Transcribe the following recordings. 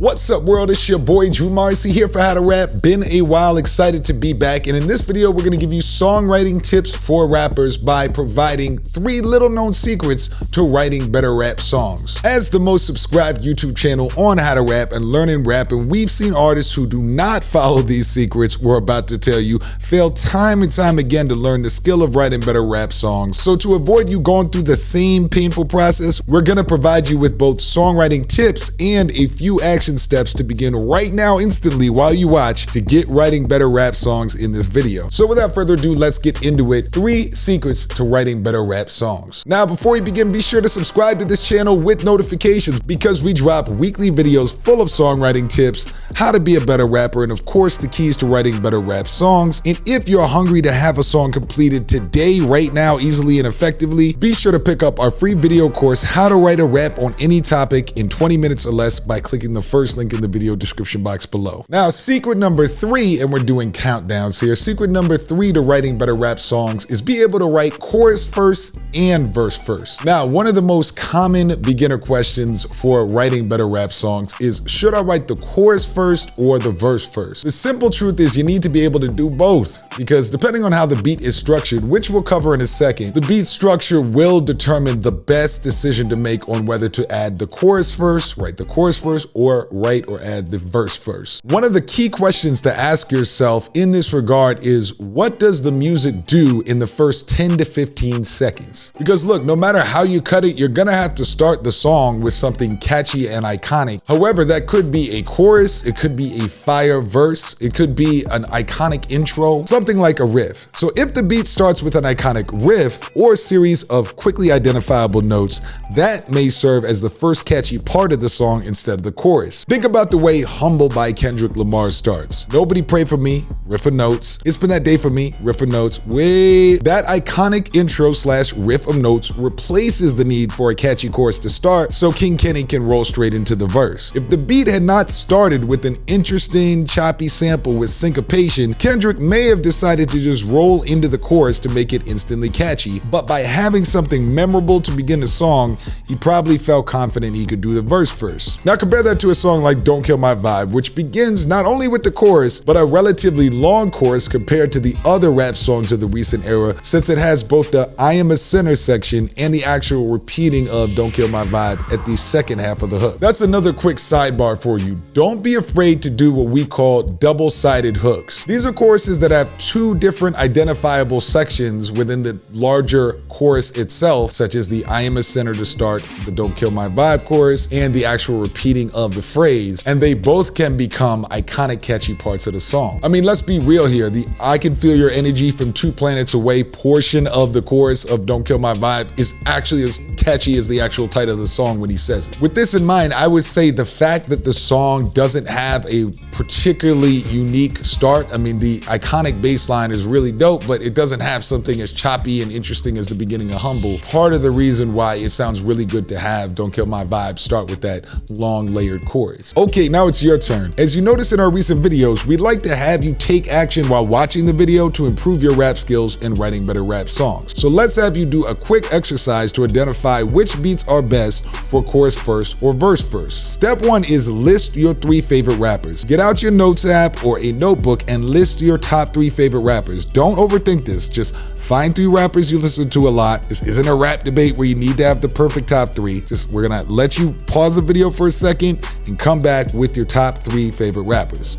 What's up, world? It's your boy Drew Marcy here for How to Rap. Been a while, excited to be back. And in this video, we're gonna give you songwriting tips for rappers by providing 3 little known secrets to writing better rap songs. As the most subscribed YouTube channel on How to Rap and learning rapping, we've seen artists who do not follow these secrets we're about to tell you fail time and time again to learn the skill of writing better rap songs. So to avoid you going through the same painful process, we're gonna provide you with both songwriting tips and a few action steps to begin right now instantly while you watch to get writing better rap songs in this video. So without further ado, let's get into it. 3 secrets to writing better rap songs. Now, before we begin, be sure to subscribe to this channel with notifications because we drop weekly videos full of songwriting tips, how to be a better rapper, and of course, the keys to writing better rap songs. And if you're hungry to have a song completed today, right now, easily and effectively, be sure to pick up our free video course, How to Write a Rap on Any Topic in 20 minutes or less by clicking the first link in the video description box below. Now, secret number 3, and we're doing countdowns here. Secret number 3 to writing better rap songs is be able to write chorus first and verse first. Now, one of the most common beginner questions for writing better rap songs is, should I write the chorus first or the verse first? The simple truth is you need to be able to do both, because depending on how the beat is structured, which we'll cover in a second, the beat structure will determine the best decision to make on whether to add the chorus first, write the chorus first, or write or add the verse first. One of the key questions to ask yourself in this regard is, what does the music do in the first 10 to 15 seconds? Because look, no matter how you cut it, you're gonna have to start the song with something catchy and iconic. However, that could be a chorus, it could be a fire verse, it could be an iconic intro, something like a riff. So if the beat starts with an iconic riff or series of quickly identifiable notes, that may serve as the first catchy part of the song instead of the chorus. Think about the way Humble by Kendrick Lamar starts. Nobody pray for me, riff of notes. It's been that day for me, riff of notes. That iconic intro / riff of notes replaces the need for a catchy chorus to start, so King Kenny can roll straight into the verse. If the beat had not started with an interesting choppy sample with syncopation, Kendrick may have decided to just roll into the chorus to make it instantly catchy, but by having something memorable to begin the song, he probably felt confident he could do the verse first. Now compare that to a song like Don't Kill My Vibe, which begins not only with the chorus, but a relatively long chorus compared to the other rap songs of the recent era, since it has both the I Am a Sinner section and the actual repeating of Don't Kill My Vibe at the second half of the hook. That's another quick sidebar for you. Don't be afraid to do what we call double-sided hooks. These are choruses that have 2 different identifiable sections within the larger chorus itself, such as the I Am a Sinner to start the Don't Kill My Vibe chorus and the actual repeating of the phrase, and they both can become iconic, catchy parts of the song. I mean, let's be real here. The I Can Feel Your Energy from 2 Planets Away portion of the chorus of Don't Kill My Vibe is actually as catchy as the actual title of the song when he says it. With this in mind, I would say the fact that the song doesn't have a particularly unique start, I mean, the iconic bass line is really dope, but it doesn't have something as choppy and interesting as the beginning of Humble. Part of the reason why it sounds really good to have Don't Kill My Vibe start with that long layered chorus. Okay, now it's your turn. As you notice in our recent videos, we'd like to have you take action while watching the video to improve your rap skills and writing better rap songs. So let's have you do a quick exercise to identify which beats are best for chorus first or verse first. Step 1 is list your 3 favorite rappers. Get out your notes app or a notebook and list your top 3 favorite rappers. Don't overthink this. Just find 3 rappers you listen to a lot. This isn't a rap debate where you need to have the perfect top 3. We're gonna let you pause the video for a second and come back with your top 3 favorite rappers.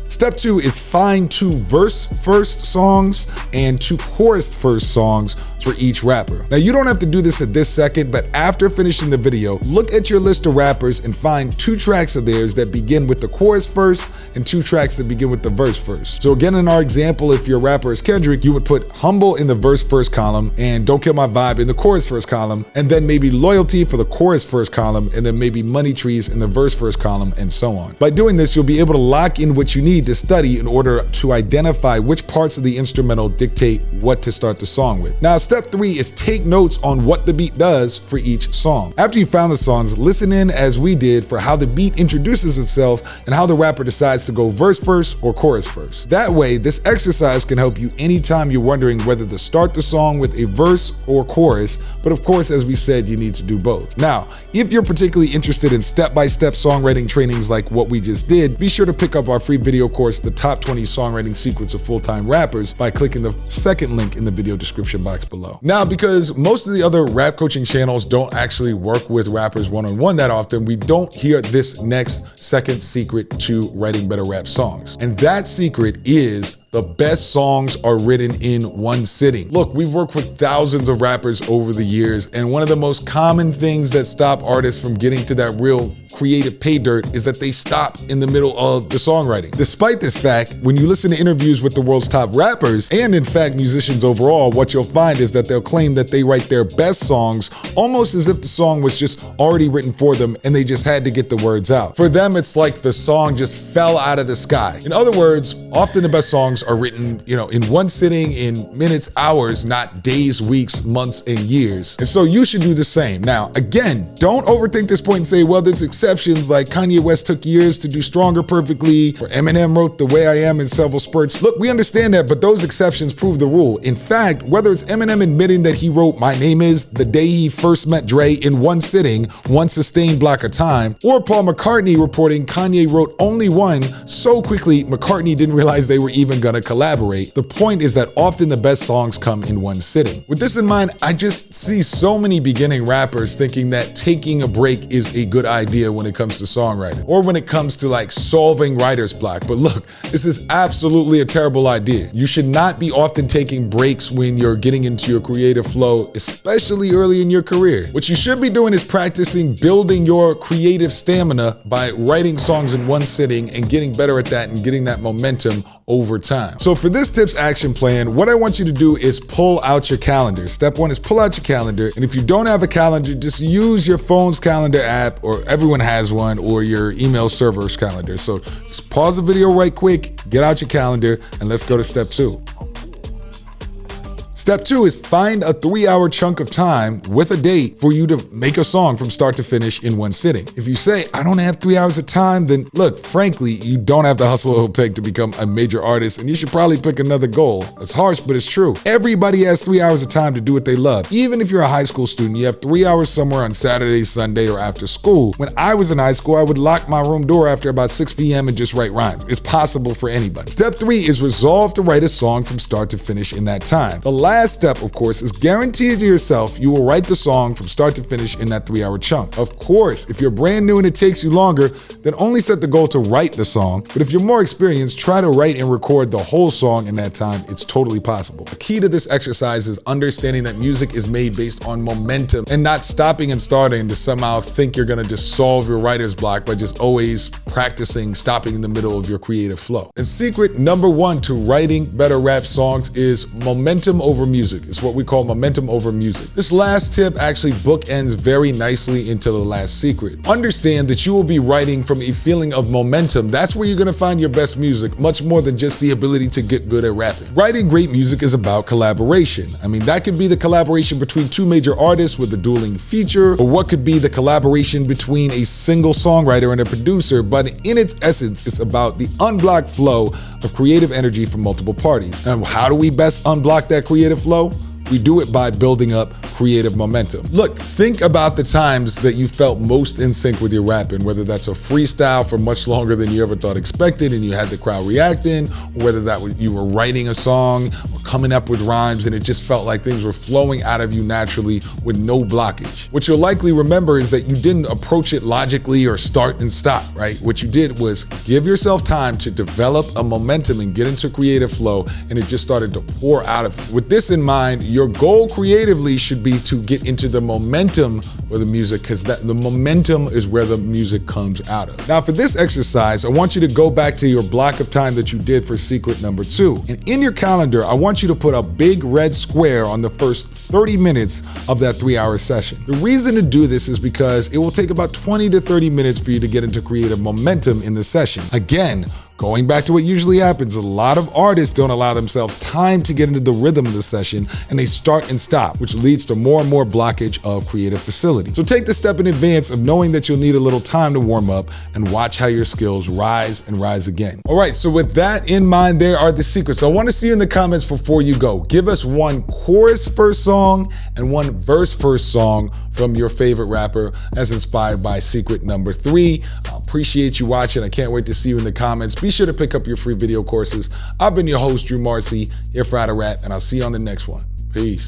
Step 2 is find 2 verse first songs and 2 chorus first songs for each rapper. Now, you don't have to do this at this second, but after finishing the video, look at your list of rappers and find 2 tracks of theirs that begin with the chorus first and 2 tracks that begin with the verse first. So again, in our example, if your rapper is Kendrick, you would put Humble in the verse first column and Don't Kill My Vibe in the chorus first column, and then maybe Loyalty for the chorus first column, and then maybe Money Trees in the verse first column, and so on. By doing this, you'll be able to lock in what you need to study in order to identify which parts of the instrumental dictate what to start the song with. Now, step 3 is take notes on what the beat does for each song. After you found the songs, listen in as we did for how the beat introduces itself and how the rapper decides to go verse first or chorus first. That way, this exercise can help you anytime you're wondering whether to start the song with a verse or chorus, but of course, as we said, you need to do both. Now, if you're particularly interested in step-by-step songwriting trainings like what we just did, be sure to pick up our free video course, The Top 20 Songwriting Secrets of Full-Time Rappers, by clicking the second link in the video description box below. Now, because most of the other rap coaching channels don't actually work with rappers one-on-one that often, we don't hear this next second secret to writing better rap songs. And that secret is the best songs are written in one sitting. Look, we've worked with thousands of rappers over the years, and one of the most common things that stop artists from getting to that real creative pay dirt is that they stop in the middle of the songwriting. Despite this fact, when you listen to interviews with the world's top rappers, and in fact musicians overall, what you'll find is that they'll claim that they write their best songs almost as if the song was just already written for them and they just had to get the words out. For them, it's like the song just fell out of the sky. In other words, often the best songs are written, in one sitting, in minutes, hours, not days, weeks, months, and years. And so you should do the same. Now, again, don't overthink this point and say, well, there's exceptions like Kanye West took years to do Stronger perfectly, or Eminem wrote The Way I Am in several spurts. Look, we understand that, but those exceptions prove the rule. In fact, whether it's Eminem admitting that he wrote My Name Is the day he first met Dre in one sitting, one sustained block of time, or Paul McCartney reporting Kanye wrote only one so quickly McCartney didn't realize they were even gonna collaborate, the point is that often the best songs come in one sitting. With this in mind, I just see so many beginning rappers thinking that taking a break is a good idea when it comes to songwriting, or when it comes to like solving writer's block. But look, this is absolutely a terrible idea. You should not be often taking breaks when you're getting into your creative flow, especially early in your career. What you should be doing is practicing building your creative stamina by writing songs in one sitting and getting better at that and getting that momentum over time. So for this tips action plan, what I want you to do is pull out your calendar. Step 1 is pull out your calendar. And if you don't have a calendar, just use your phone's calendar app, or everyone has one, or your email server's calendar. So just pause the video right quick, get out your calendar, and let's go to step 2. Step 2 is find a 3-hour chunk of time with a date for you to make a song from start to finish in one sitting. If you say, I don't have 3 hours of time, then look, frankly, you don't have the hustle it'll take to become a major artist, and you should probably pick another goal. It's harsh, but it's true. Everybody has 3 hours of time to do what they love. Even if you're a high school student, you have 3 hours somewhere on Saturday, Sunday, or after school. When I was in high school, I would lock my room door after about 6 p.m. and just write rhymes. It's possible for anybody. Step 3 is resolve to write a song from start to finish in that time. The last step, of course, is guarantee to yourself you will write the song from start to finish in that 3-hour chunk. Of course, if you're brand new and it takes you longer, then only set the goal to write the song. But if you're more experienced, try to write and record the whole song in that time. It's totally possible. The key to this exercise is understanding that music is made based on momentum and not stopping and starting to somehow think you're gonna just solve your writer's block by just always practicing stopping in the middle of your creative flow. And secret number 1 to writing better rap songs is momentum over music. It's what we call momentum over music. This last tip actually bookends very nicely into the last secret. Understand that you will be writing from a feeling of momentum. That's where you're gonna find your best music, much more than just the ability to get good at rapping. Writing great music is about collaboration. I mean, that could be the collaboration between 2 major artists with a dueling feature, or what could be the collaboration between a single songwriter and a producer, but in its essence, it's about the unblocked flow of creative energy from multiple parties. And how do we best unblock that creative flow? We do it by building up creative momentum. Look, think about the times that you felt most in sync with your rapping, whether that's a freestyle for much longer than you ever thought expected and you had the crowd reacting, or whether that you were writing a song or coming up with rhymes and it just felt like things were flowing out of you naturally with no blockage. What you'll likely remember is that you didn't approach it logically or start and stop, right? What you did was give yourself time to develop a momentum and get into creative flow, and it just started to pour out of you. With this in mind, your goal creatively should be to get into the momentum of the music, because the momentum is where the music comes out of. Now for this exercise, I want you to go back to your block of time that you did for secret number 2. And in your calendar, I want you to put a big red square on the first 30 minutes of that 3-hour session. The reason to do this is because it will take about 20 to 30 minutes for you to get into creative momentum in the session. Again, Going back to what usually happens, a lot of artists don't allow themselves time to get into the rhythm of the session, and they start and stop, which leads to more and more blockage of creative facility. So take the step in advance of knowing that you'll need a little time to warm up and watch how your skills rise and rise again. All right, so with that in mind, there are the secrets. So I want to see you in the comments before you go. Give us one chorus first song and one verse first song from your favorite rapper as inspired by secret number 3. I appreciate you watching. I can't wait to see you in the comments. Be sure to pick up your free video courses. I've been your host, Drew Marcy, here for How to Rap, and I'll see you on the next one. Peace.